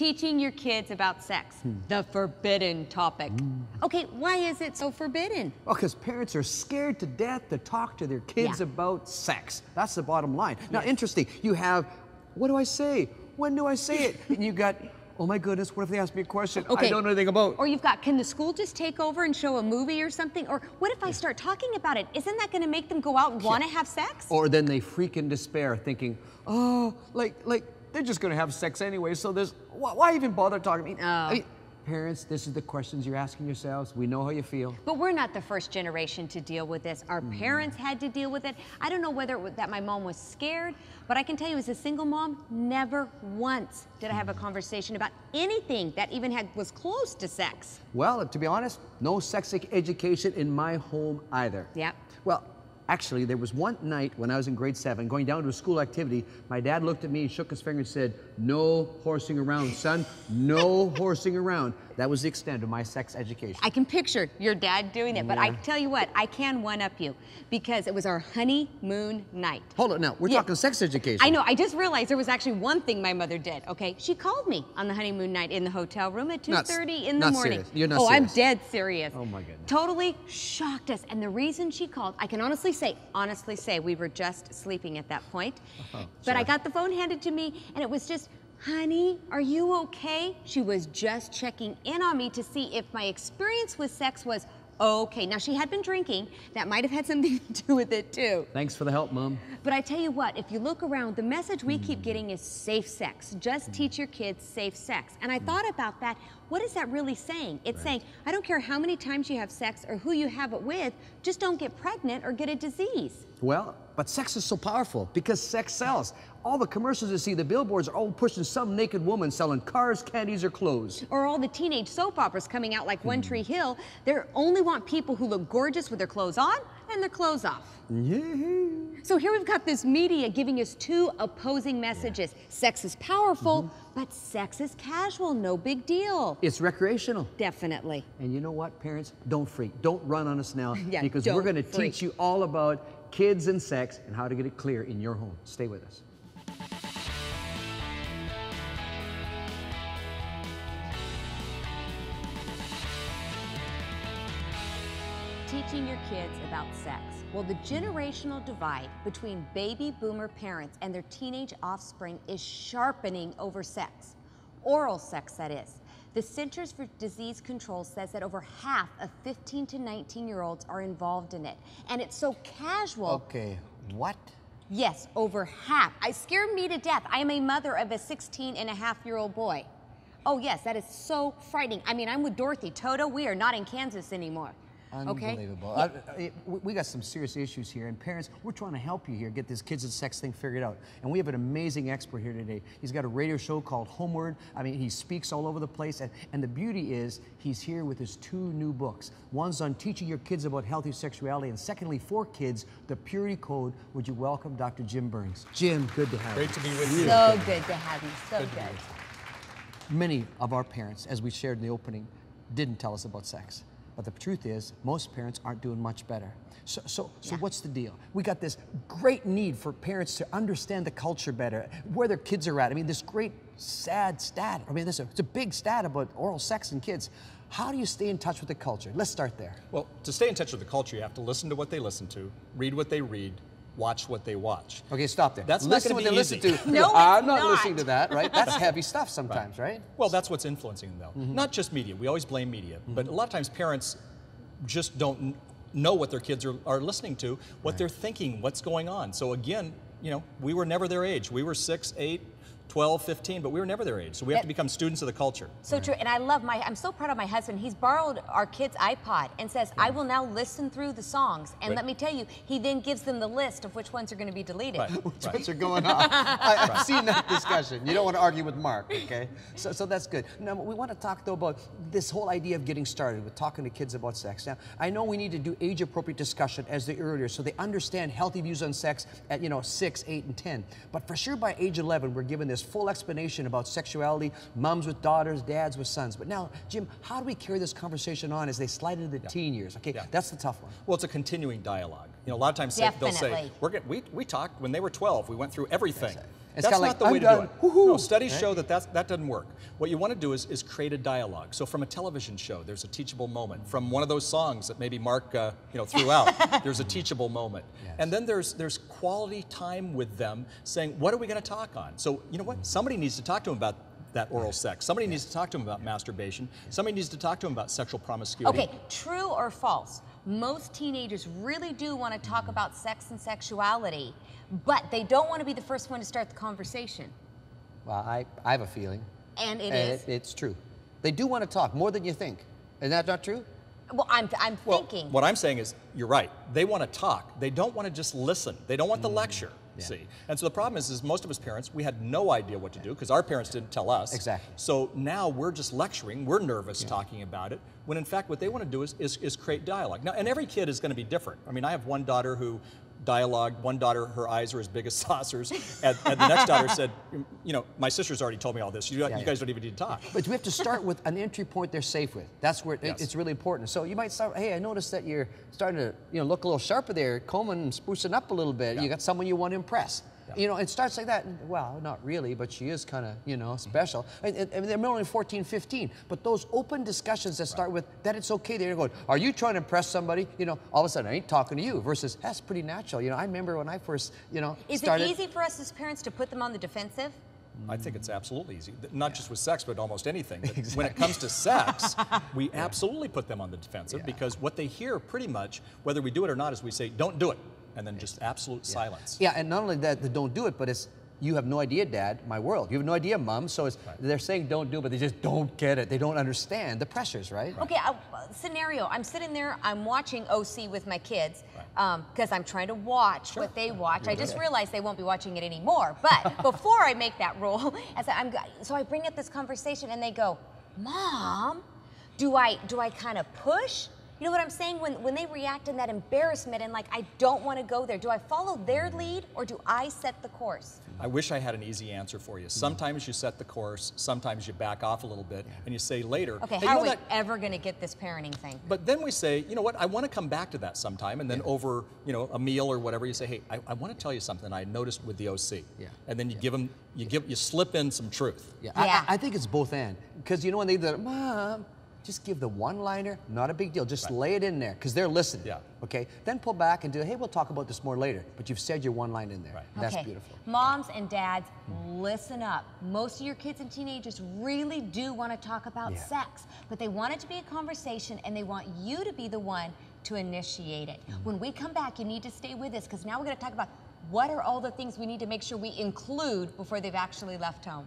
Teaching your kids about sex, the forbidden topic. Okay, why is it so forbidden? Well, because parents are scared to death to talk to their kids about sex. That's the bottom line. Now, interesting, you have, what do I say? When do I say it? And you got, oh my goodness, what if they ask me a question I don't know anything about? Or you've got, can the school just take over and show a movie or something? Or what if I start talking about it? Isn't that going to make them go out and want to have sex? Or then they freak in despair thinking, oh, like they're just going to have sex anyway, so there's, why even bother talking? I mean, parents, this is the questions you're asking yourselves. We know how you feel. But we're not the first generation to deal with this. Our parents had to deal with it. I don't know whether it was that my mom was scared, but I can tell you as a single mom, never once did I have a conversation about anything that even was close to sex. Well, to be honest, no sex education in my home either. Yep. Well, actually, there was one night when I was in grade 7, going down to a school activity, my dad looked at me, shook his finger and said, no horsing around, son, no horsing around. That was the extent of my sex education. I can picture your dad doing it, but I tell you what, I can one-up you because it was our honeymoon night. Hold on now, we're talking sex education. I know, I just realized there was actually one thing my mother did, okay? She called me on the honeymoon night in the hotel room at 2:30 in the morning. Serious. You're not serious. I'm dead serious. Oh my goodness. Totally shocked us, and the reason she called, I can honestly say we were just sleeping at that point. But I got the phone handed to me, and it was just, honey, are you okay? She was just checking in on me to see if my experience with sex was okay. Now, she had been drinking. That might have had something to do with it, too. Thanks for the help, Mom. But I tell you what, if you look around, the message we keep getting is safe sex. Just teach your kids safe sex. And I thought about that. What is that really saying? It's saying, I don't care how many times you have sex or who you have it with, just don't get pregnant or get a disease. Well, but sex is so powerful because sex sells. All the commercials you see, the billboards are all pushing some naked woman selling cars, candies, or clothes. Or all the teenage soap operas coming out like One Tree Hill. They only want people who look gorgeous with their clothes on and their clothes off. So here we've got this media giving us two opposing messages. Sex is powerful, but sex is casual, no big deal. It's recreational. Definitely. And you know what, parents? Don't freak. Don't run on us now because we're going to freak. teach you all about kids and sex and how to get it clear in your home. Stay with us. Teaching your kids about sex. Well, the generational divide between baby boomer parents and their teenage offspring is sharpening over sex. Oral sex, that is. The Centers for Disease Control says that over half of 15 to 19-year-olds are involved in it. And it's so casual. Okay, what? Yes, over half. It scared me to death. I am a mother of a 16-and-a-half-year-old boy. Oh yes, that is so frightening. I mean, I'm with Dorothy. Toto, we are not in Kansas anymore. Unbelievable. We got some serious issues here, and parents, we're trying to help you here get this kids and sex thing figured out. And we have an amazing expert here today. He's got a radio show called Homeward. I mean, he speaks all over the place, and the beauty is he's here with his 2 new books. One's on teaching your kids about healthy sexuality, and secondly, for kids, the Purity Code. Would you welcome Dr. Jim Burns? Jim, good to have you. Great to be with you. So good to have you, so good. Many of our parents, as we shared in the opening, didn't tell us about sex. But the truth is, most parents aren't doing much better. So what's the deal? We got this great need for parents to understand the culture better, where their kids are at. I mean, this great sad stat. I mean, it's a big stat about oral sex in kids. How do you stay in touch with the culture? Let's start there. Well, to stay in touch with the culture, you have to listen to what they listen to, read what they read, watch what they watch. Okay, stop there. That's not going to be easy. No, I'm not listening to that, right? That's heavy stuff sometimes, right? Well, that's what's influencing them, though. Not just media. We always blame media. But a lot of times parents just don't know what their kids are listening to, what they're thinking, what's going on. So again, you know, we were never their age. We were 6, 8, 12, 15, but we were never their age. So we have to become students of the culture. So true, and I'm so proud of my husband. He's borrowed our kid's iPod and says, I will now listen through the songs. And let me tell you, he then gives them the list of which ones are going to be deleted. Which ones are going on. I've seen that discussion. You don't want to argue with Mark, okay? So that's good. Now, we want to talk, though, about this whole idea of getting started with talking to kids about sex. Now, I know we need to do age-appropriate discussion, as the earlier, so they understand healthy views on sex at, 6, 8, and 10. But for sure, by age 11, we're given this full explanation about sexuality, moms with daughters, dads with sons. But now, Jim, how do we carry this conversation on as they slide into the teen years? Okay, that's the tough one. Well, it's a continuing dialogue. You know, a lot of times they'll say, we talked when they were 12, we went through everything. It's That's kinda not like, the way I'm to do done. it. No, studies show that that doesn't work. What you want to do is create a dialogue. So from a television show, there's a teachable moment. From one of those songs that maybe Mark threw out, there's a teachable moment. Yes. And then there's quality time with them saying, what are we going to talk on? So you know what? Somebody needs to talk to them about that oral sex. Somebody needs to talk to them about masturbation. Somebody needs to talk to them about sexual promiscuity. Okay, true or false? Most teenagers really do want to talk about sex and sexuality, but they don't want to be the first one to start the conversation. Well, I have a feeling. And it is? It's true. They do want to talk more than you think. Is that not true? Well, I'm thinking. What I'm saying is, you're right. They want to talk. They don't want to just listen. They don't want the lecture. Yeah. See, and so the problem is most of us parents, we had no idea what to do because our parents didn't tell us. Exactly. So now we're just lecturing. We're nervous talking about it. When in fact, what they want to do is create dialogue. Now, and every kid is going to be different. I mean, I have one daughter who dialogued. One daughter, her eyes are as big as saucers, and the next daughter said, you know, my sister's already told me all this. You guys don't even need to talk. But we have to start with an entry point they're safe with. That's where it's really important. So you might start, hey, I noticed that you're starting to look a little sharper there, combing and sprucing up a little bit. Yeah. You got someone you want to impress. Yeah. You know, it starts like that. Well, not really, but she is kind of, special. And they're only 14, 15. But those open discussions that start with that it's okay, they're going, are you trying to impress somebody? You know, all of a sudden, I ain't talking to you, versus that's pretty natural. You know, I remember when I first, started. Is it easy for us as parents to put them on the defensive? I think it's absolutely easy. Not just with sex, but almost anything. But when it comes to sex, we absolutely put them on the defensive because what they hear pretty much, whether we do it or not, is we say, don't do it. And then just absolute silence. Yeah, and not only that, they don't do it, but it's, you have no idea, Dad, my world. You have no idea, Mom. So it's, they're saying don't do it, but they just don't get it. They don't understand the pressures, right? Okay, scenario, I'm sitting there, I'm watching OC with my kids, because I'm trying to watch what they watch. I just realized they won't be watching it anymore. But before I make that rule, so I bring up this conversation and they go, Mom, do I kind of push? You know what I'm saying? When they react in that embarrassment and like, I don't want to go there, do I follow their lead or do I set the course? I wish I had an easy answer for you. Sometimes you set the course, sometimes you back off a little bit, and you say later, okay, hey, how are we ever going to get this parenting thing? But then we say, you know what, I want to come back to that sometime, and then over, a meal or whatever, you say, hey, I want to tell you something I noticed with the OC. Yeah. And then you give them, you slip in some truth. Yeah. I think it's both and. Because when they do, Mom, just give the one-liner, not a big deal. Just lay it in there, because they're listening. Yeah. Okay? Then pull back and do, hey, we'll talk about this more later. But you've said your one line in there. Right. That's beautiful. Moms and dads, listen up. Most of your kids and teenagers really do want to talk about sex, but they want it to be a conversation, and they want you to be the one to initiate it. When we come back, you need to stay with us, because now we're going to talk about what are all the things we need to make sure we include before they've actually left home.